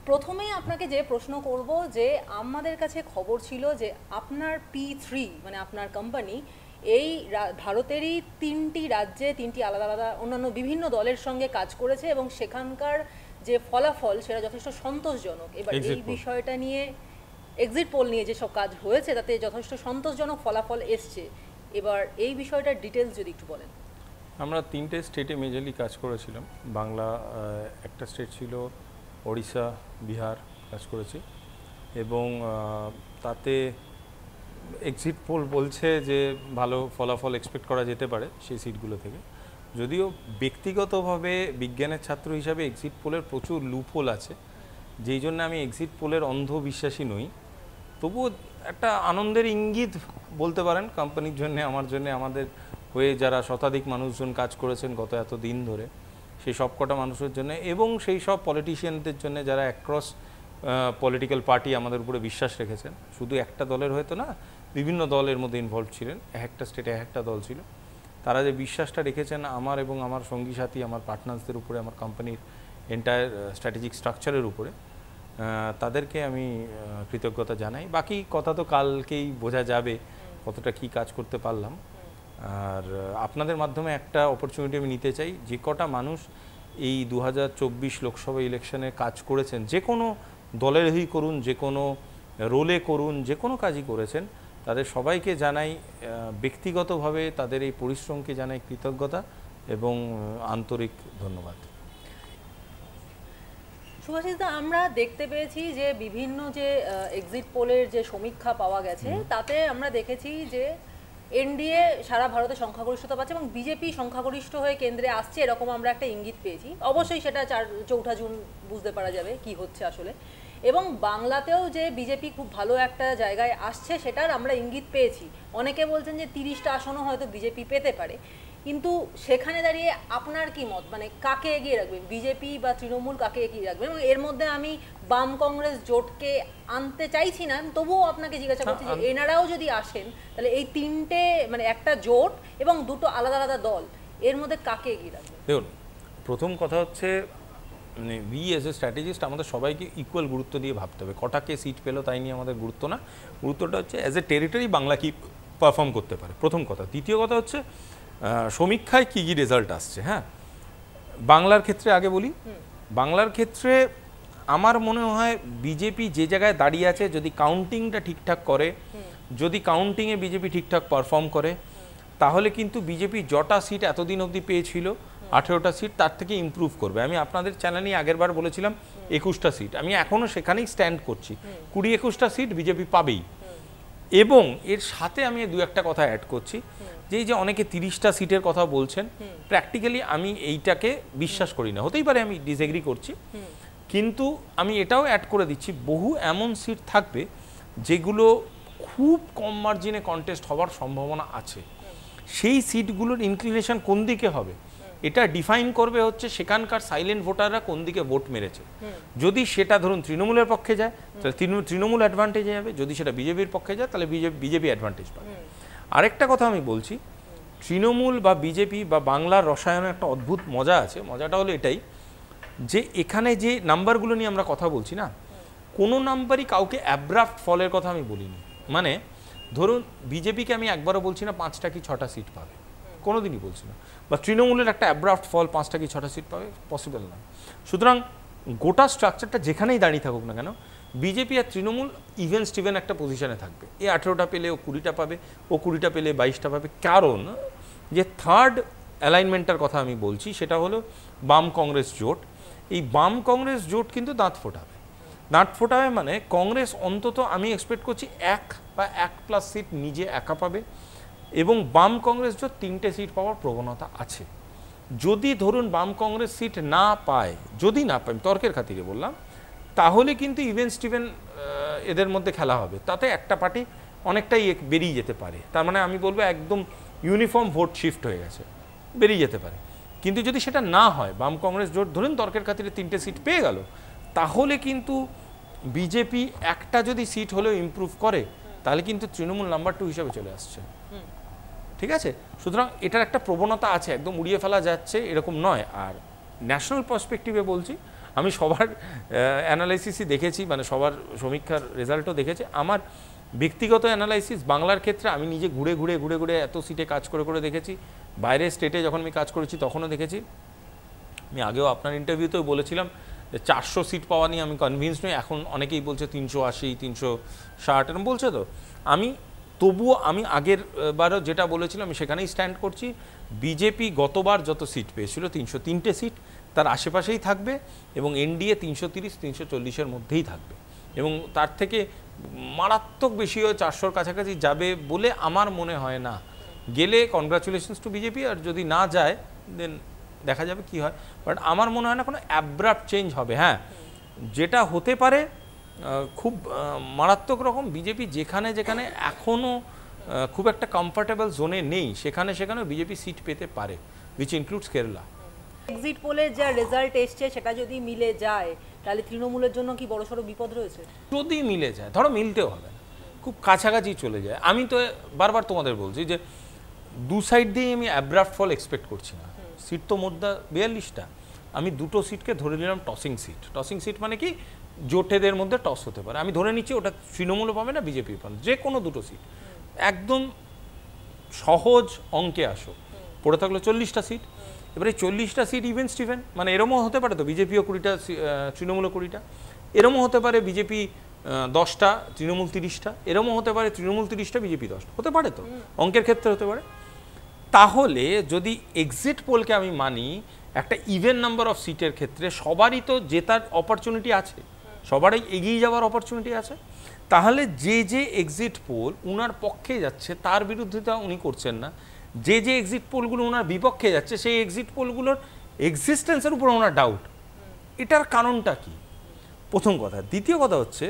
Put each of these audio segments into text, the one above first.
প্রথমেই আপনাকে যে প্রশ্ন করব যে আমাদের কাছে খবর ছিল যে আপনার P3 মানে আপনার কোম্পানি এই ভারতেরই 3টি রাজ্যে 3টি আলাদা আলাদা অন্যান্য বিভিন্ন দলের সঙ্গে কাজ করেছে এবং সেখানকার যে ফলাফল সেটা যথেষ্ট সন্তোষজনক। এবার এই বিষয়টা নিয়ে এক্সিট পোল নিয়ে যেসব কাজ হয়েছে তাতে যথেষ্ট সন্তোষজনক ফলাফল এসছে। এবার এই বিষয়টার ডিটেলস যদি একটু বলেন। আমরা 3টে স্টেটে মেজরলি কাজ করেছিলাম। বাংলা একটা স্টেট ছিল, ওড়িশা, বিহার কাজ করেছি এবং তাতে এক্সিট পোল বলছে যে ভালো ফলাফল এক্সপেক্ট করা যেতে পারে সেই সিটগুলো থেকে। যদিও ব্যক্তিগতভাবে বিজ্ঞানের ছাত্র হিসাবে এক্সিট পোলের প্রচুর লুপহোল আছে, যেই জন্য আমি এক্সিট পোলের অন্ধবিশ্বাসী নই। তবুও একটা আনন্দের ইঙ্গিত বলতে পারেন কোম্পানির জন্য, আমার জন্য, আমাদের হয়ে যারা শতাধিক মানুষজন কাজ করেছেন গত এত দিন ধরে, সেই সবকটা মানুষের জন্য এবং সেই সব পলিটিশিয়ানদের জন্য যারা অ্যাক্রস পলিটিক্যাল পার্টি আমাদের উপরে বিশ্বাস রেখেছেন। শুধু একটা দলের হয়তো না, বিভিন্ন দলের মধ্যে ইনভলভ ছিলেন, একটা স্টেটে একটা দল ছিল। তারা যে বিশ্বাসটা রেখেছেন আমার এবং আমার সঙ্গী সাথী, আমার পার্টনার্সদের উপরে, আমার কোম্পানির এন্টায়ার স্ট্র্যাটেজিক স্ট্রাকচারের উপরে, তাদেরকে আমি কৃতজ্ঞতা জানাই। বাকি কথা তো কালকেই বোঝা যাবে কতটা কি কাজ করতে পারলাম। আর আপনাদের মাধ্যমে একটা অপরচুনিটি আমি নিতে চাই, যে কটা মানুষ এই 2024 লোকসভা ইলেকশনে কাজ করেছেন, যে কোনো দলের হয়েই করুন, যে কোনো রোলে করুন, যে কোনো কাজই করেছেন, তাদের সবাইকে জানাই ব্যক্তিগতভাবে তাদের এই পরিশ্রমকে জানাই কৃতজ্ঞতা এবং আন্তরিক ধন্যবাদ। সুভাষিসদা, আমরা দেখতে পেয়েছি যে বিভিন্ন যে এক্সিট পোলের যে সমীক্ষা পাওয়া গেছে তাতে আমরা দেখেছি যে এনডিএ সারা ভারতে সংখ্যাগরিষ্ঠতা পাচ্ছে এবং বিজেপি সংখ্যাগরিষ্ঠ হয়ে কেন্দ্রে আসছে, এরকম আমরা একটা ইঙ্গিত পেয়েছি। অবশ্যই সেটা 4 জুন বুঝতে পারা যাবে কি হচ্ছে আসলে। এবং বাংলাতেও যে বিজেপি খুব ভালো একটা জায়গায় আসছে সেটার আমরা ইঙ্গিত পেয়েছি। অনেকে বলছেন যে 30টা আসনও হয়তো বিজেপি পেতে পারে, কিন্তু সেখানে দাঁড়িয়ে আপনার কি মত, মানে কাকে এগিয়ে রাখবেন, বিজেপি বা তৃণমূল, কাকে এগিয়ে রাখবেন? এবং এর মধ্যে আমি বাম কংগ্রেস জোটকে আনতে চাইছি না, তবুও আপনাকে জিজ্ঞাসা করছি যে এনারাও যদি আসেন তাহলে এই 3টে মানে একটা জোট এবং 2টো আলাদা আলাদা দল, এর মধ্যে কাকে এগিয়ে রাখবেন? দেখুন, প্রথম কথা হচ্ছে মানে উই এজ এ স্ট্র্যাটেজিস্ট আমাদের সবাইকে ইকুয়াল গুরুত্ব দিয়ে ভাবতে হবে। কটাকে সিট পেলো তাই নিয়ে আমাদের গুরুত্ব না, গুরুত্বটা হচ্ছে অ্যাজ এ টেরিটরি বাংলা কি পারফর্ম করতে পারে, প্রথম কথা। দ্বিতীয় কথা হচ্ছে সমীক্ষায় কী কী রেজাল্ট আসছে। হ্যাঁ, বাংলার ক্ষেত্রে আগে বলি। বাংলার ক্ষেত্রে আমার মনে হয় বিজেপি যে জায়গায় দাঁড়িয়ে আছে, যদি কাউন্টিংটা ঠিকঠাক করে, যদি কাউন্টিংয়ে বিজেপি ঠিকঠাক পারফর্ম করে, তাহলে কিন্তু বিজেপি যটা সিট এতদিন অবধি পেয়েছিল 18টা সিট, তার থেকে ইমপ্রুভ করবে। আমি আপনাদের চ্যানেলে আগেরবার বলেছিলাম 21টা সিট, আমি এখনও সেখানেই স্ট্যান্ড করছি। 20-21টা সিট বিজেপি পাবেই। এবং এর সাথে আমি 2-1টা কথা অ্যাড করছি, যে এই যে অনেকে 30টা সিটের কথা বলছেন, প্র্যাকটিক্যালি আমি এইটাকে বিশ্বাস করি না। হতেই পারে আমি ডিসএগ্রি করছি, কিন্তু আমি এটাও অ্যাড করে দিচ্ছি, বহু এমন সিট থাকবে যেগুলো খুব কম মার্জিনে কন্টেস্ট হওয়ার সম্ভাবনা আছে। সেই সিটগুলোর ইনক্লিনেশন কোন দিকে হবে এটা ডিফাইন করবে হচ্ছে সেখানকার সাইলেন্ট ভোটাররা কোন দিকে ভোট মেরেছে। যদি সেটা ধরুন তৃণমূলের পক্ষে যায় তাহলে তৃণমূল অ্যাডভান্টেজে যাবে, যদি সেটা বিজেপির পক্ষে যায় তাহলে বিজেপি অ্যাডভান্টেজ পাবে। আরেকটা কথা আমি বলছি, তৃণমূল বা বিজেপি বা বাংলার রসায়নে একটা অদ্ভুত মজা আছে। মজাটা হলো এটাই যে এখানে যে নাম্বারগুলো নিয়ে আমরা কথা বলছি না, কোনো নাম্বারই কাউকে অ্যাব্রাপ্ট ফলের কথা আমি বলিনি। মানে ধরুন বিজেপিকে আমি একবারও বলছি না 5টা কি 6টা সিট পাবে, কোনোদিনই বলছি না। বা তৃণমূলের একটা অ্যাব্রাপ্ট ফল 5টা কি 6টা সিট পাবে, পসিবল না। সুতরাং গোটা স্ট্রাকচারটা যেখানেই দাঁড়িয়ে থাকুক না কেন, বিজেপি আর তৃণমূল ইভেন স্টিভেন একটা পজিশনে থাকবে। এই 18টা পেলে ও 20টা পাবে, ও 20টা পেলে 22টা পাবে। কারণ যে থার্ড অ্যালাইনমেন্টটার কথা আমি বলছি সেটা হলো বাম কংগ্রেস জোট। এই বাম কংগ্রেস জোট কিন্তু দাঁত ফোটাবে। দাঁত ফোটাবে মানে কংগ্রেস অন্তত আমি এক্সপেক্ট করছি 1 বা 1+ সিট নিজে একা পাবে এবং বাম কংগ্রেস জোট 3টে সিট পাওয়ার প্রবণতা আছে। যদি ধরুন বাম কংগ্রেস সিট না পায়, যদি না পায়, তর্কের খাতিরে বললাম, তাহলে কিন্তু ইভেন স্টিভেন এদের মধ্যে খেলা হবে। তাতে একটা পার্টি অনেকটাই বেরিয়ে যেতে পারে। তার মানে আমি বলবো একদম ইউনিফর্ম ভোট শিফট হয়ে গেছে, বেরিয়ে যেতে পারে। কিন্তু যদি সেটা না হয়, বাম কংগ্রেস জোট ধরুন তর্কের খাতিরে 3টে সিট পেয়ে গেল, তাহলে কিন্তু বিজেপি একটা যদি সিট হলেও ইমপ্রুভ করে, তাহলে কিন্তু তৃণমূল নাম্বার 2 হিসেবে চলে আসছে। ঠিক আছে, সুতরাং এটার একটা প্রবণতা আছে, একদম উড়িয়ে ফেলা যাচ্ছে এরকম নয়। আর ন্যাশনাল পার্সপেক্টিভে বলছি, আমি সবার অ্যানালাইসিসই দেখেছি, মানে সবার সমীক্ষার রেজাল্টও দেখেছি। আমার ব্যক্তিগত অ্যানালাইসিস বাংলার ক্ষেত্রে আমি নিজে ঘুরে ঘুরে ঘুরে ঘুরে এত সিটে কাজ করে করে দেখেছি, বাইরের স্টেটে যখন আমি কাজ করেছি তখনও দেখেছি। আমি আগেও আপনার ইন্টারভিউতেও বলেছিলাম যে 400 সিট পাওয়া নিয়ে আমি কনভিন্স নই। এখন অনেকেই বলছে 380, 360 এরকম বলছে। তো আমি তবুও আমি আগের বারও যেটা বলেছিলাম আমি সেখানেই স্ট্যান্ড করছি। বিজেপি গতবার যত সিট পেয়েছিল 303টে সিট, তার আশেপাশেই থাকবে এবং এনডিএ 330, 340-এর মধ্যেই থাকবে এবং তার থেকে মারাত্মক বেশিও 400-র কাছাকাছি যাবে বলে আমার মনে হয় না। গেলে কনগ্রাচুলেশনস টু বিজেপি, আর যদি না যায় দেন দেখা যাবে কি হয়। বাট আমার মনে হয় না কোনো অ্যাব্রাপ্ট চেঞ্জ হবে। হ্যাঁ, যেটা হতে পারে খুব মারাত্মক রকম, বিজেপি যেখানে যেখানে এখনও খুব একটা কমফর্টেবল জোনে নেই সেখানে সেখানেও বিজেপি সিট পেতে পারে, উইচ ইনক্লুডস কেরালা। এক্সিট পোলের যা রেজাল্ট এসছে সেটা যদি মিলে যায় তাহলে তৃণমূলের জন্য কি বড়সড় বিপদ রয়েছে? যদি মিলে যায়, ধরো মিলতেও হবে না, খুব কাছাকাছি চলে যায়। আমি তো বারবার তোমাদের বলছি যে দু সাইড দিয়েই আমি অ্যাব্রাপ্ট ফল এক্সপেক্ট করছি না। সিট তো মোদ্দা 42টা, আমি দুটো সিটকে ধরে নিলাম টসিং সিট। টসিং সিট মানে কি, জোটেদের মধ্যে টস হতে পারে। আমি ধরে নিচ্ছি ওটা তৃণমূলও পাবে না, বিজেপি পাবে, যে কোনো দুটো সিট। একদম সহজ অঙ্কে আসো, পড়ে থাকলো 40টা সিট। এবারে 40টা সিট ইভেন স্টিভেন, মানে এরমও হতে পারে তো বিজেপিও 20টা, তৃণমূলও 20টা। এরমও হতে পারে বিজেপি 10টা, তৃণমূল 30টা। এরমও হতে পারে তৃণমূল 30টা, বিজেপি 10টা। হতে পারে তো, অঙ্কের ক্ষেত্রে হতে পারে। তাহলে যদি এক্সিট পোলকে আমি মানি, একটা ইভেন নাম্বার অফ সিটের ক্ষেত্রে সবারই তো জেতার অপরচুনিটি আছে, সবারই এগিয়ে যাওয়ার অপরচুনিটি আছে। তাহলে যে যে এক্সিট পোল উনার পক্ষে যাচ্ছে তার বিরুদ্ধিতা উনি করছেন না, যে যে এক্সিট পোলগুলো ওনার বিপক্ষে যাচ্ছে সেই এক্সিট পোলগুলোর এক্সিস্টেন্সের উপর ওনার ডাউট। এটার কারণটা কি, প্রথম কথা। দ্বিতীয় কথা হচ্ছে,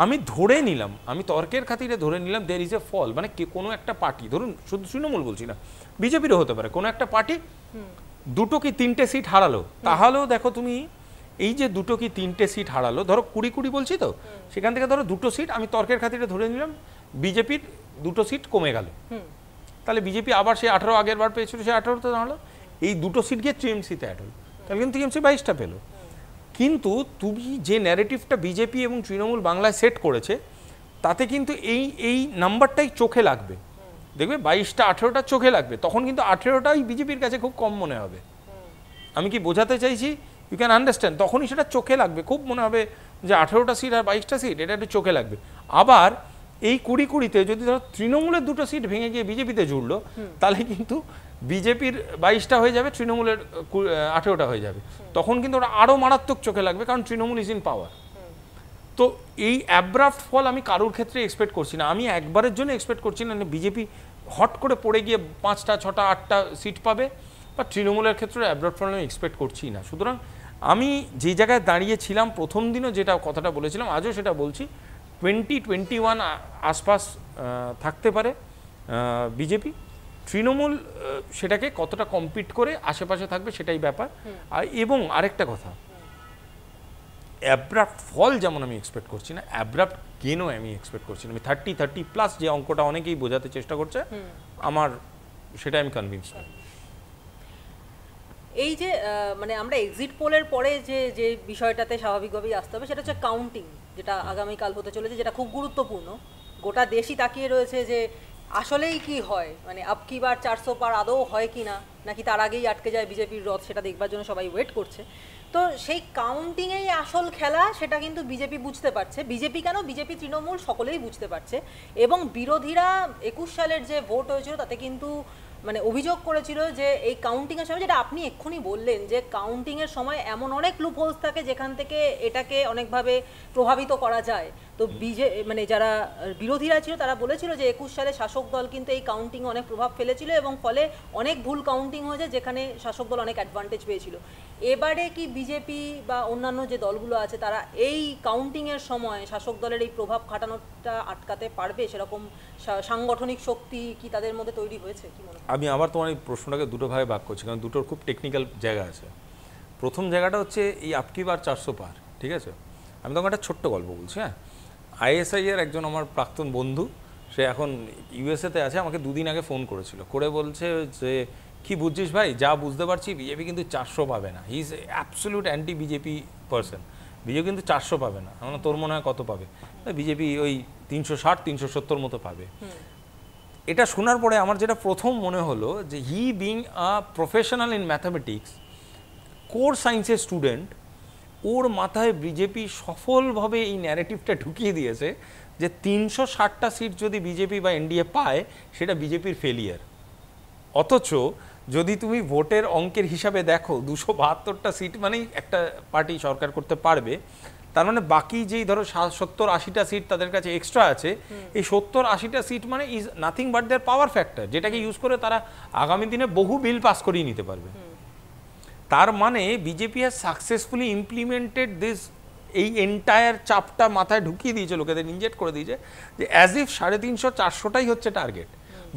আমি ধরে নিলাম, আমি তর্কের খাতিরে ধরে নিলাম দের ইজ এ ফল, মানে কোনো একটা পার্টি, ধরুন শুধু তৃণমূল বলছি না, বিজেপিরও হতে পারে, কোনো একটা পার্টি 2টো কি 3টে সিট হারালো। তাহলেও দেখো তুমি, এই যে 2টো কি 3টে সিট হারালো, ধরো 20 বলছি তো, সেখান থেকে ধরো 2টো সিট আমি তর্কের খাতিরে ধরে নিলাম বিজেপির 2টো সিট কমে গেল। তাহলে বিজেপি আবার সেই 18 আগের বার পেয়েছিল, সেই 18তে দাঁড়ালো। এই 2টো সিট গিয়ে টিএমসিতে অ্যাড হলো, তাহলে কিন্তু টিএমসি 22টা পেলো। কিন্তু তুমি যে ন্যারেটিভটা বিজেপি এবং তৃণমূল বাংলায় সেট করেছে, তাতে কিন্তু এই নাম্বারটাই চোখে লাগবে। দেখবে 22টা 18টা চোখে লাগবে, তখন কিন্তু 18টাই বিজেপির কাছে খুব কম মনে হবে। আমি কি বোঝাতে চাইছি? You can understand. তখনই সেটা চোখে লাগবে, খুব মনে হবে যে 18টা সিট আর 22টা সিট, এটা একটু চোখে লাগবে। আবার এই 20-20তে যদি ধরো তৃণমূলের 2টো সিট ভেঙে গিয়ে বিজেপিতে জুড়লো, তাহলে কিন্তু বিজেপির 22টা হয়ে যাবে, তৃণমূলের 18টা হয়ে যাবে। তখন কিন্তু ওটা আরও মারাত্মক চোখে লাগবে, কারণ তৃণমূল ইজ ইন পাওয়ার। তো এই অ্যাব্রাপ্ট ফল আমি কারোর ক্ষেত্রে এক্সপেক্ট করছি না। আমি একবারের জন্য এক্সপেক্ট করছি না বিজেপি হট করে পড়ে গিয়ে 5টা 6টা 8টা সিট পাবে, বা তৃণমূলের ক্ষেত্রে অ্যাব্রাপ্ট ফল আমি এক্সপেক্ট করছি না। সুতরাং আমি যে জায়গায় দাঁড়িয়েছিলাম প্রথম দিনও, যেটা কথাটা বলেছিলাম, আজও সেটা বলছি, 20-21 আশপাশ থাকতে পারে বিজেপি। তৃণমূল সেটাকে কতটা কম্পিট করে আশেপাশে থাকবে সেটাই ব্যাপার। এবং আরেকটা কথা, অ্যাব্রাপ্ট ফল যেমন আমি এক্সপেক্ট করছি না, অ্যাব্রাপ্ট গেনও আমি এক্সপেক্ট করছি না। আমি 30+ যে অঙ্কটা অনেকেই বোঝাতে চেষ্টা করছে, আমার সেটা আমি কনভিন্স না। এই যে মানে আমরা এক্সিট পোলের পরে যে যে বিষয়টাতে স্বাভাবিকভাবেই আসতে হবে সেটা হচ্ছে কাউন্টিং, যেটা আগামীকাল হতে চলেছে, যেটা খুব গুরুত্বপূর্ণ। গোটা দেশই তাকিয়ে রয়েছে যে আসলেই কি হয়, মানে আব কি বার 400 পার আদৌ হয় কি না, নাকি তার আগেই আটকে যায় বিজেপির রথ, সেটা দেখবার জন্য সবাই ওয়েট করছে। তো সেই কাউন্টিংয়েই আসল খেলা, সেটা কিন্তু বিজেপি বুঝতে পারছে। বিজেপি কেন, বিজেপি তৃণমূল সকলেই বুঝতে পারছে। এবং বিরোধীরা 21 সালের যে ভোট হয়েছিল তাতে কিন্তু মানে অভিযোগ করেছিল যে এই কাউন্টিংয়ের সময়, যেটা আপনি এক্ষুনি বললেন, যে কাউন্টিংয়ের সময় এমন অনেক লুপহোলস থাকে যেখান থেকে এটাকে অনেকভাবে প্রভাবিত করা যায়। তো মানে যারা বিরোধীরা ছিল তারা বলেছিল যে 21 সালে শাসক দল কিন্তু এই কাউন্টিংয়ে অনেক প্রভাব ফেলেছিল এবং ফলে অনেক ভুল কাউন্টিং হয়েছে, যেখানে শাসক দল অনেক অ্যাডভান্টেজ পেয়েছিল। এবারে কি বিজেপি বা অন্যান্য যে দলগুলো আছে তারা এই কাউন্টিংয়ের সময় শাসক দলের এই প্রভাব খাটানোটা আটকাতে পারবে? সেরকম সাংগঠনিক শক্তি কি তাদের মধ্যে তৈরি হয়েছে, কি মনে হয়? আমি আবার তোমার এই প্রশ্নটাকে দুটো ভাগে ভাগ করছি, কারণ দুটোর খুব টেকনিক্যাল জায়গা আছে। প্রথম জায়গাটা হচ্ছে এই আপকি বার 400 পার, ঠিক আছে? আমি তখন একটা ছোট্ট গল্প বলছি। হ্যাঁ, ISI এর একজন আমার প্রাক্তন বন্ধু, সে এখন USA-তে আছে, আমাকে 2 দিন আগে ফোন করেছিল, করে বলছে যে কি বুঝছিস ভাই, যা বুঝতে পারছি বিজেপি কিন্তু 400 পাবে না। He is absolute anti BJP percent, BJP কিন্তু 400 পাবে না। আমার তোর মনে হয় কত পাবে? বিজেপি ওই 360-370 মতো পাবে। এটা শোনার পরে আমার যেটা প্রথম মনে হলো যে he being a professional in mathematics, core সায়েন্সের স্টুডেন্ট, ওর মাথায় বিজেপি সফলভাবে এই ন্যারেটিভটা ঢুকিয়ে দিয়েছে যে 360টা সিট যদি বিজেপি বা এনডিএ পায় সেটা বিজেপির ফেলিয়ার। অথচ যদি তুমি ভোটের অঙ্কের হিসাবে দেখো 272টা সিট মানেই একটা পার্টি সরকার করতে পারবে, তার মানে বাকি যেই ধরো 70-80টা সিট তাদের কাছে এক্সট্রা আছে, এই 70-80টা সিট মানে is nothing but their power factor, যেটাকে ইউজ করে তারা আগামী দিনে বহু বিল পাস করিয়ে নিতে পারবে। তার মানে BJP has successfully implemented this, এই এন্টায়ার চাপটা মাথায় ঢুকিয়ে দিয়েছে, লোকেদের ইনজেক্ট করে দিয়েছে যে অ্যাজ ইফ 350-400টাই হচ্ছে টার্গেট।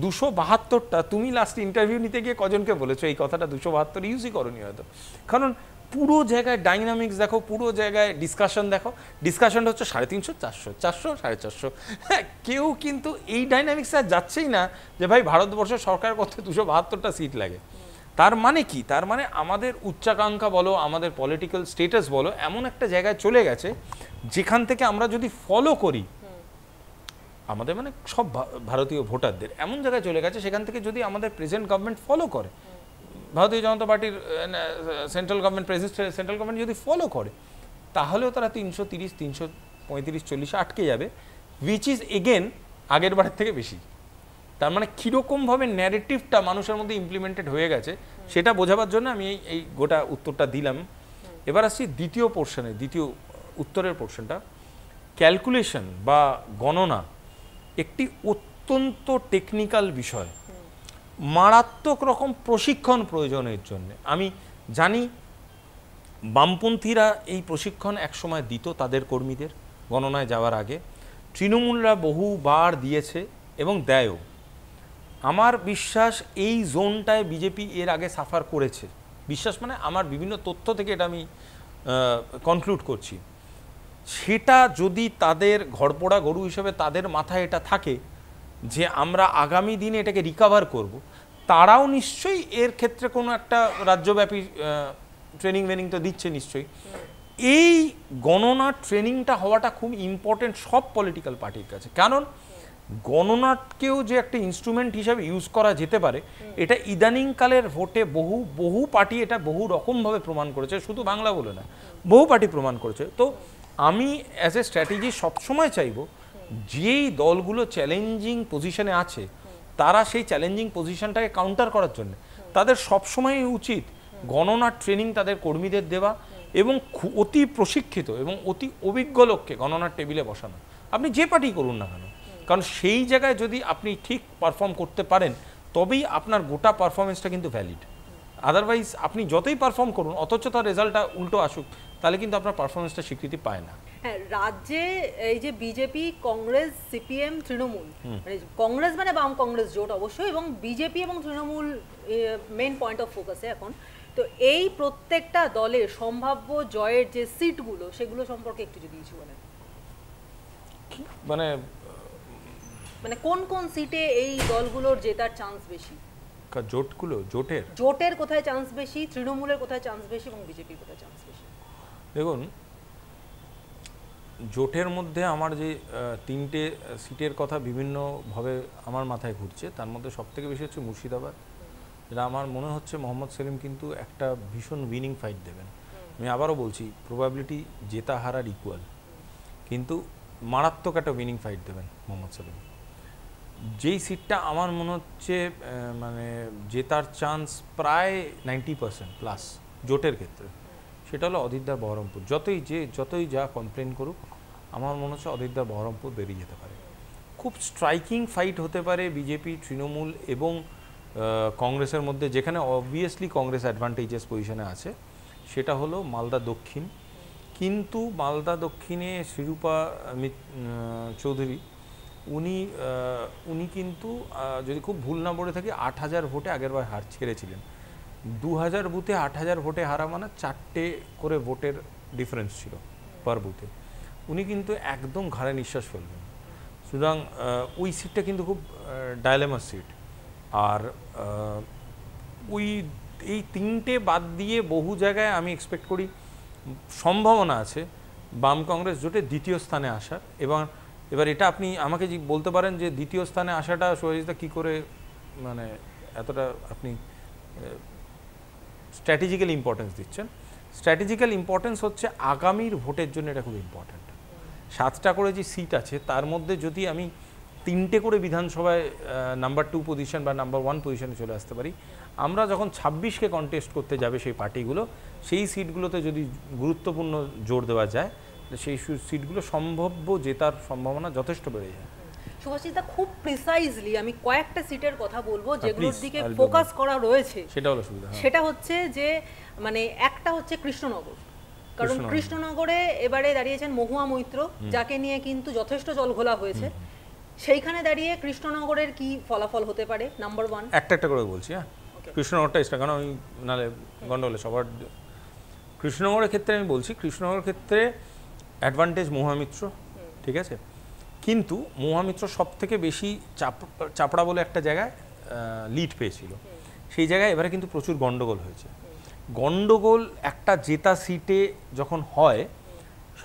272টা তুমি লাস্ট ইন্টারভিউ নিতে গিয়ে কজনকে বলেছো এই কথাটা? 272 ইউজই করনি হয়তো। কারণ পুরো জায়গায় ডাইনামিক্স দেখো, পুরো জায়গায় ডিসকাশন দেখো, ডিসকাশনটা হচ্ছে 350-400, হ্যাঁ, কেউ কিন্তু এই ডাইনামিক্সে যাচ্ছেই না যে ভাই ভারতবর্ষ সরকার করতে 272টা সিট লাগে। তার মানে কি? তার মানে আমাদের উচ্চাকাঙ্ক্ষা বলো, আমাদের পলিটিক্যাল স্টেটাস বলো, এমন একটা জায়গায় চলে গেছে যেখান থেকে আমরা যদি ফলো করি, আমাদের মানে সব ভারতীয় ভোটারদের এমন জায়গায় চলে গেছে, সেখান থেকে যদি আমাদের প্রেজেন্ট গভর্নমেন্ট ফলো করে, ভারতীয় জনতা পার্টির সেন্ট্রাল গভর্নমেন্ট যদি ফলো করে, তাহলেও তারা 330, 335, 40 আটকে যাবে, উইচ ইজ এগেন আগের বারের থেকে বেশি। তার মানে কীরকমভাবে ন্যারেটিভটা মানুষের মধ্যে ইমপ্লিমেন্টেড হয়ে গেছে সেটা বোঝাবার জন্য আমি এই গোটা উত্তরটা দিলাম। এবার আসছি দ্বিতীয় পোর্শনে, দ্বিতীয় উত্তরের পোর্শনটা। ক্যালকুলেশন বা গণনা একটি অত্যন্ত টেকনিক্যাল বিষয়, মারাত্মক রকম প্রশিক্ষণ প্রয়োজনের জন্য। আমি জানি বামপন্থীরা এই প্রশিক্ষণ একসময় দিত তাদের কর্মীদের গণনায় যাওয়ার আগে, তৃণমূলরা বহুবার দিয়েছে এবং দেয়ও। আমার বিশ্বাস এই জোনটায় বিজেপি এর আগে সাফার করেছে। বিশ্বাস মানে আমার বিভিন্ন তথ্য থেকে এটা আমি কনক্লুড করছি। সেটা যদি তাদের ঘরপোড়া গরু হিসেবে তাদের মাথায় এটা থাকে যে আমরা আগামী দিনে এটাকে রিকভার করব, তারাও নিশ্চয়ই এর ক্ষেত্রে কোনো একটা রাজ্যব্যাপী ট্রেনিং তো দিচ্ছে নিশ্চয়ই। এই গণনা ট্রেনিংটা হওয়াটা খুব ইম্পর্টেন্ট সব পলিটিক্যাল পার্টির কাছে, কারণ গণনাকেও যে একটা ইনস্ট্রুমেন্ট হিসাবে ইউজ করা যেতে পারে, এটা ইদানিংকালের ভোটে বহু পার্টি এটা বহু রকমভাবে প্রমাণ করেছে, শুধু বাংলা বলে না, বহু পার্টি প্রমাণ করেছে। তো আমি অ্যাজ এ স্ট্র্যাটেজি সবসময় চাইব যেই দলগুলো চ্যালেঞ্জিং পজিশনে আছে তারা সেই চ্যালেঞ্জিং পজিশনটাকে কাউন্টার করার জন্য তাদের সবসময়ই উচিত গণনার ট্রেনিং তাদের কর্মীদের দেওয়া এবং অতি প্রশিক্ষিত এবং অতি অভিজ্ঞ লোককে গণনার টেবিলে বসানো, আপনি যে পার্টি করুন না কেন। কারণ সেই জায়গায় যদি আপনি ঠিক পারফর্ম করতে পারেন তবেই আপনার গোটা পারফরমেন্সটা কিন্তু ভ্যালিড। আদারওয়াইজ আপনি যতই পারফর্ম করুন অথচ তার রেজাল্টটা উল্টো আসুক, তাহলে কিন্তু আপনার পারফরমেন্সটা স্বীকৃতি পায় না। হ্যাঁ, রাজ্যে এই যে বিজেপি, কংগ্রেস, সিপিএম, তৃণমূল, মানে কংগ্রেস মানে বাম কংগ্রেস জোট অবশ্যই, এবং বিজেপি এবং তৃণমূল মেইন পয়েন্ট অফ ফোকাসে এখন। তো এই প্রত্যেকটা দলের সম্ভাব্য জয়ের যে সিটগুলো সেগুলো সম্পর্কে একটু যদি কিছু বলেন। মানে কোন কোন সিটে এই দলগুলোর জেতার চান্স বেশি? জোটের কোথায় চান্স বেশি, তৃণমূলের কোথায় চান্স বেশি এবং বিজেপির কোথায় চান্স বেশি? দেখুন, জোটের মধ্যে আমার যে 3টে সিটের কথা বিভিন্নভাবে আমার মাথায় ঘুরছে, তার মধ্যে সবথেকে বেশি হচ্ছে মুর্শিদাবাদ, যেটা আমার মনে হচ্ছে মোহাম্মদ সেলিম কিন্তু একটা ভীষণ উইনিং ফাইট দেবেন। আমি আবারও বলছি, প্রবাবিলিটি জেতা হারার ইকুয়াল, কিন্তু মারাত্মক একটা উইনিং ফাইট দেবেন মোহাম্মদ সেলিম। যেই সিটটা আমার মনে হচ্ছে মানে জেতার চান্স প্রায় 90% প্লাস জোটের ক্ষেত্রে, সেটা হলো অদিতদার বহরমপুর। যতই যা কমপ্লেন করুক, আমার মনে হচ্ছে অদিতদার বহরমপুর বেরিয়ে যেতে পারে। খুব স্ট্রাইকিং ফাইট হতে পারে বিজেপি, তৃণমূল এবং কংগ্রেসের মধ্যে, যেখানে অবভিয়াসলি কংগ্রেস অ্যাডভান্টেজাস পজিশনে আছে, সেটা হলো মালদা দক্ষিণ। কিন্তু মালদা দক্ষিণে শ্রীরূপা চৌধুরী উনি কিন্তু যদি খুব ভুল না বলে থাকি 8000 ভোটে আগেরবার ছেড়েছিলেন। 2000 বুথে 8000 ভোটে হারা মানে 4টে করে ভোটের ডিফারেন্স ছিল পার বুথে। উনি কিন্তু একদম ঘাড়ে নিঃশ্বাস ফেলবেন, সুতরাং ওই সিটটা কিন্তু খুব ডায়লেমার সিট। আর এই 3টে বাদ দিয়ে বহু জায়গায় আমি এক্সপেক্ট করি সম্ভাবনা আছে বাম কংগ্রেস জোটে দ্বিতীয় স্থানে আসার। এবার এটা আপনি আমাকে বলতে পারেন যে দ্বিতীয় স্থানে আসাটা সুভাষিতা কী করে মানে এতটা আপনি স্ট্র্যাটেজিক্যাল ইম্পর্টেন্স দিচ্ছেন। স্ট্র্যাটেজিক্যাল ইম্পর্টেন্স হচ্ছে আগামীর ভোটের জন্য এটা খুব ইম্পর্ট্যান্ট। 7টা করে যে সিট আছে তার মধ্যে যদি আমি 3টে করে বিধানসভায় নাম্বার 2 পজিশন বা নাম্বার 1 পজিশনে চলে আসতে পারি, আমরা যখন 26কে কন্টেস্ট করতে যাবে সেই পার্টিগুলো, সেই সিটগুলোতে যদি গুরুত্বপূর্ণ জোর দেওয়া যায়, সেই সিটগুলো সম্ভাব্য জেতার সম্ভাবনা যথেষ্ট বেড়ে যায়। সুভাষিতা, খুব প্রিসাইজলি আমি কয়েকটা সিটের কথা বলবো যেগুলোর দিকে ফোকাস করা রয়েছে। সেটা হলো সুবিধা। সেটা হচ্ছে যে মানে একটা হচ্ছে কৃষ্ণনগর, কারণ কৃষ্ণনগরে এবারে দাঁড়িয়েছেন মহুয়া মৈত্র, যাকে নিয়ে কিন্তু যথেষ্ট জলঘোলা হয়েছে। সেইখানে দাঁড়িয়ে কৃষ্ণনগরের কি ফলাফল হতে পারে? নাম্বার 1 একটা করে বলছি। হ্যাঁ, কৃষ্ণনগরটা এক্সট্রা, কারণ আমি নাহলে গন্ডগোলে সবার। কৃষ্ণনগরের ক্ষেত্রে আমি বলছি, কৃষ্ণনগরের ক্ষেত্রে অ্যাডভান্টেজ মহুয়া মিত্র, ঠিক আছে, কিন্তু মহুয়া মিত্র সব থেকে বেশি চাপড়া বলে একটা জায়গায় লিড পেয়েছিল, সেই জায়গায় এবারে কিন্তু প্রচুর গন্ডগোল হয়েছে। গন্ডগোল একটা জেতা সিটে যখন হয়,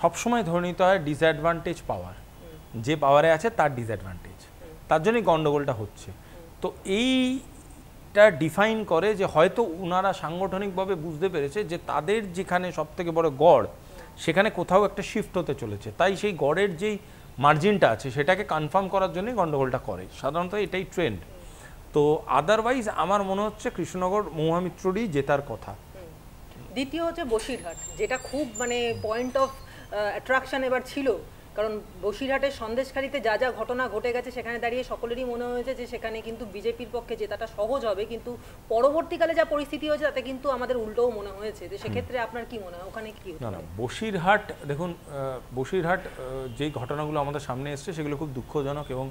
সবসময় ধরে নিতে হয় ডিসঅ্যাডভান্টেজ পাওয়ার, যে পাওয়ারে আছে তার ডিসঅ্যাডভান্টেজ, তার জন্যই গন্ডগোলটা হচ্ছে। তো এইটা ডিফাইন করে যে হয়তো ওনারা সাংগঠনিকভাবে বুঝতে পেরেছে যে তাদের যেখানে সবথেকে বড় গড়, সেখানে কোথাও একটা শিফট হতে চলেছে, তাই সেই গড়ের যেই মার্জিনটা আছে সেটাকে কনফার্ম করার জন্যই গন্ডগোলটা করে, সাধারণত এটাই ট্রেন্ড। তো আদারওয়াইজ আমার মনে হচ্ছে কৃষ্ণনগর মহুয়া মিত্ররই জেতার কথা। দ্বিতীয় হচ্ছে বসিরহাট, যেটা খুব মানে পয়েন্ট অফ অ্যাট্রাকশন এবার ছিল, কারণ বসিরহাটের সন্দেশখালীতে যা যা ঘটনা ঘটে গেছে সেখানে দাঁড়িয়ে সকলেরই মনে হয়েছে যে সেখানে কিন্তু বিজেপির পক্ষে জেতাটা সহজ হবে, কিন্তু পরবর্তীকালে যা পরিস্থিতি হয়েছে তাতে কিন্তু আমাদের উল্টোও মনে হয়েছে। তো সেক্ষেত্রে আপনার কি মনে হয় ওখানে কি হতে পারে? বসিরহাট, দেখুন বসিরহাট যেই ঘটনাগুলো আমাদের সামনে এসছে সেগুলো খুব দুঃখজনক এবং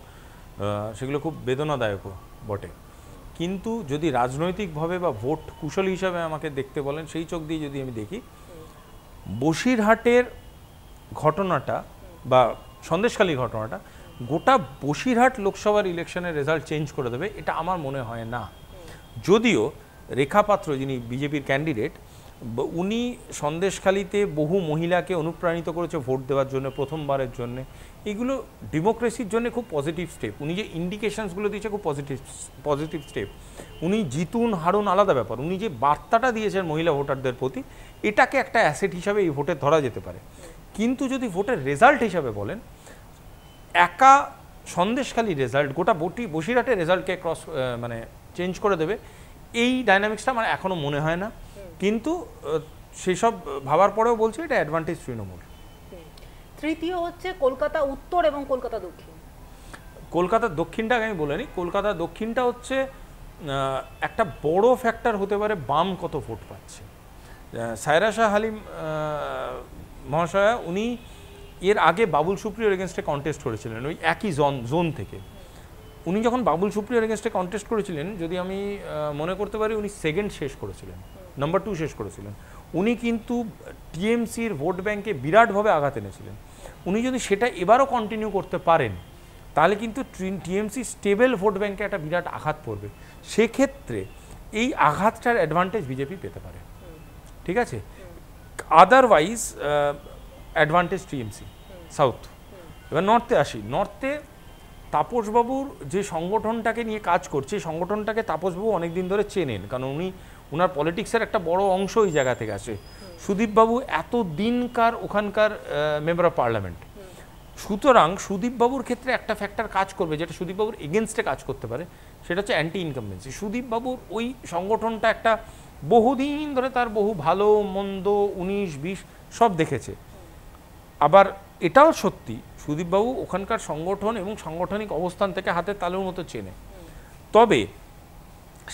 সেগুলো খুব বেদনাদায়কও বটে, কিন্তু যদি রাজনৈতিকভাবে বা ভোট কুশল হিসাবে আমাকে দেখতে বলেন, সেই চোখ দিয়ে যদি আমি দেখি, বসিরহাটের ঘটনাটা বা সন্দেশখালীর ঘটনাটা গোটা বসিরহাট লোকসভার ইলেকশনের রেজাল্ট চেঞ্জ করে দেবে, এটা আমার মনে হয় না। যদিও রেখা পাত্র, যিনি বিজেপির ক্যান্ডিডেট, উনি সন্দেশখালীতে বহু মহিলাকে অনুপ্রাণিত করেছে ভোট দেওয়ার জন্য প্রথমবারের জন্য, এগুলো ডেমোক্রেসির জন্য খুব পজিটিভ স্টেপ। উনি যে ইন্ডিকেশনসগুলো দিয়েছে খুব পজিটিভ স্টেপ। উনি জিতুন হারুন আলাদা ব্যাপার, উনি যে বার্তাটা দিয়েছেন মহিলা ভোটারদের প্রতি, এটাকে একটা অ্যাসেট হিসাবে এই ভোটে ধরা যেতে পারে। কিন্তু যদি ভোটের রেজাল্ট হিসাবে বলেন, একা সন্দেশখালী রেজাল্ট গোটা বসিরহাটের রেজাল্টকে মানে চেঞ্জ করে দেবে, এই ডাইনামিক্সটা আমার এখনও মনে হয় না। কিন্তু সেসব ভাবার পরেও বলছি এটা অ্যাডভান্টেজ তৃণমূল। তৃতীয় হচ্ছে কলকাতা উত্তর এবং কলকাতা দক্ষিণ। কলকাতার দক্ষিণটাকে আমি বলে নিই, কলকাতা দক্ষিণটা হচ্ছে একটা বড় ফ্যাক্টর হতে পারে বাম কত ভোট পাচ্ছে। সায়রা শাহ হালিম মহাশয়া, উনি এর আগে বাবুল সুপ্রিয়র এগেনস্টে কন্টেস্ট করেছিলেন ওই একই জোন থেকে। উনি যখন বাবুল সুপ্রিয়র এগেনস্টে কন্টেস্ট করেছিলেন, যদি আমি মনে করতে পারি, উনি সেকেন্ড শেষ করেছিলেন, নাম্বার 2 শেষ করেছিলেন। উনি কিন্তু টিএমসির ভোট ব্যাংকে বিরাটভাবে আঘাত এনেছিলেন। উনি যদি সেটা এবারও কন্টিনিউ করতে পারেন, তাহলে কিন্তু টিএমসি স্টেবল ভোট ব্যাংকে একটা বিরাট আঘাত পড়বে। সেক্ষেত্রে এই আঘাতটার অ্যাডভান্টেজ বিজেপি পেতে পারে, ঠিক আছে। Otherwise advantage TMC south. এবার নর্থে আসি। নর্থে তাপসবাবুর যে সংগঠনটাকে নিয়ে কাজ করছে, সংগঠনটাকে তাপসবাবু অনেকদিন ধরে চেনেন, কারণ উনার পলিটিক্সের একটা বড় অংশ ওই জায়গা থেকে আসে। সুদীপবাবু এত দিনকার ওখানকার মেম্বার অফ পার্লামেন্ট, সুতরাং সুদীপবাবুর ক্ষেত্রে একটা ফ্যাক্টর কাজ করবে যেটা সুদীপবাবুর এগেনস্টে কাজ করতে পারে, সেটা হচ্ছে অ্যান্টি ইনকামবেন্সি। সুদীপবাবুর ওই সংগঠনটা একটা বহুদিন ধরে তার বহু ভালো মন্দ 19-20 সব দেখেছে। আবার এটাও সত্যি, সুদীপবাবু ওখানকার সংগঠন এবং সাংগঠনিক অবস্থান থেকে হাতে তালুর মতো চেনে। তবে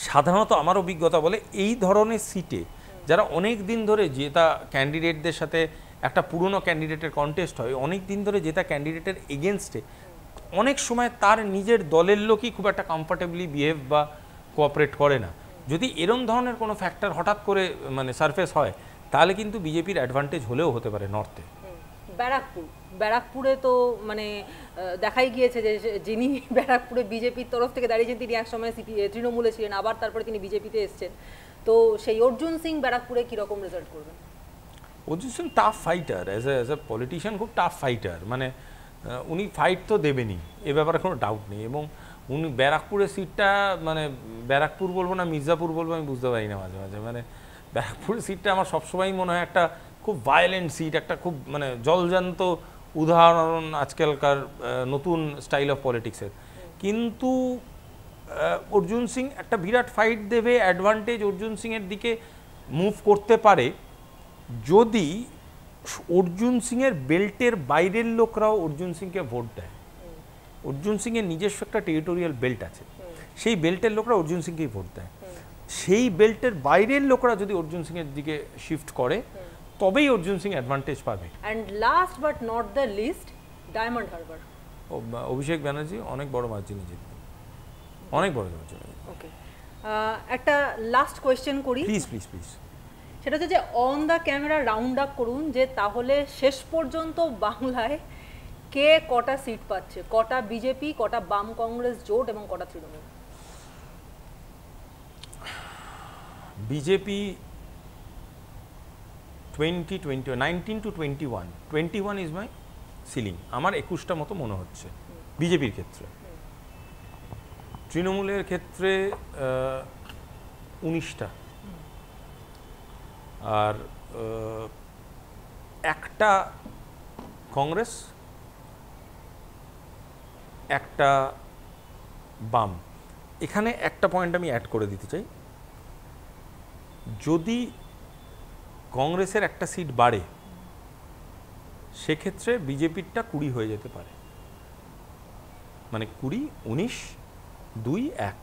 সাধারণত আমার অভিজ্ঞতা বলে, এই ধরনের সিটে যারা অনেক দিন ধরে জেতা ক্যান্ডিডেটদের সাথে একটা পুরনো ক্যান্ডিডেটের কন্টেস্ট হয়, অনেক দিন ধরে জেতা ক্যান্ডিডেটের এগেনস্টে অনেক সময় তার নিজের দলের লোকই খুব একটা কমফর্টেবলি বিহেভ বা কোঅপারেট করে না। যদি এরম ধরনের কোনো ফ্যাক্টর হঠাৎ করে মানে সারফেস হয়, তাহলে কিন্তু বিজেপির অ্যাডভান্টেজ হলেও হতে পারে নর্থে। ব্যারাকপুরে তো মানে দেখাই গিয়েছে যে যিনি ব্যারাকপুরে বিজেপির তরফ থেকে দাঁড়িয়েছেন, তিনি একসময় তৃণমূলে ছিলেন, আবার তারপরে তিনি বিজেপিতে এসছেন। তো সেই অর্জুন সিং ব্যারাকপুরে কীরকম রেজাল্ট করবেন? Arjun Singh tough fighter, as a politician খুব টাফ ফাইটার, মানে উনি ফাইট তো দেবেনই, এ ব্যাপারে কোনো ডাউট নেই। এবং উনি ব্যারাকপুরের সিটটা, মানে ব্যারাকপুর বলবো না মির্জাপুর বলবো আমি বুঝতে পারি না মাঝে মাঝে, মানে ব্যারাকপুরের সিটটা আমার সবসময়ই মনে হয় একটা খুব ভায়োলেন্ট সিট, একটা খুব মানে জলজান্ত উদাহরণ আজকালকার নতুন স্টাইল অফ পলিটিক্সের। কিন্তু অর্জুন সিং একটা বিরাট ফাইট দেবে, অ্যাডভান্টেজ অর্জুন সিংয়ের দিকে মুভ করতে পারে যদি অর্জুন সিংয়ের বেল্টের বাইরের লোকরাও অর্জুন সিংকে ভোট দেয়। অর্জুন সিংয়ের নিজস্ব একটা টেরিটোরিয়াল বেল্ট আছে, সেই বেল্টের লোকরা অর্জুন সিংকেই ভোট দেয়। সেই বেল্টের বাইরের লোকরা যদি অর্জুন সিংয়ের দিকে শিফট করে তবেই অর্জুন সিং অ্যাডভান্টেজ পাবে। And last but not the least, Diamond Harbour. Abhishek Banerjee অনেক বড় মার্জিনে জিতবে, অনেক বড় মার্জিনে। ওকে, একটা লাস্ট কোয়েশ্চেন করি প্লিজ প্লিজ প্লিজ। সেটা হচ্ছে যে on the camera round up করুন যে তাহলে শেষ পর্যন্ত বাংলায় কে কটা সিট পাচ্ছে, কটা বিজেপি, কটা বাম কংগ্রেস জোট এবং কটা Trinamool? BJP 19 to 21, 21 is my ceiling, আমার 21টা মতো মনে হচ্ছে বিজেপির ক্ষেত্রে। তৃণমূলের ক্ষেত্রে 19টা, আর একটা কংগ্রেস, একটা বাম। এখানে একটা পয়েন্ট আমি অ্যাড করে দিতে চাই, যদি কংগ্রেসের একটা সিট বাড়ে সেক্ষেত্রে বিজেপিরটা 20 হয়ে যেতে পারে, মানে 20, 19, 2, 1।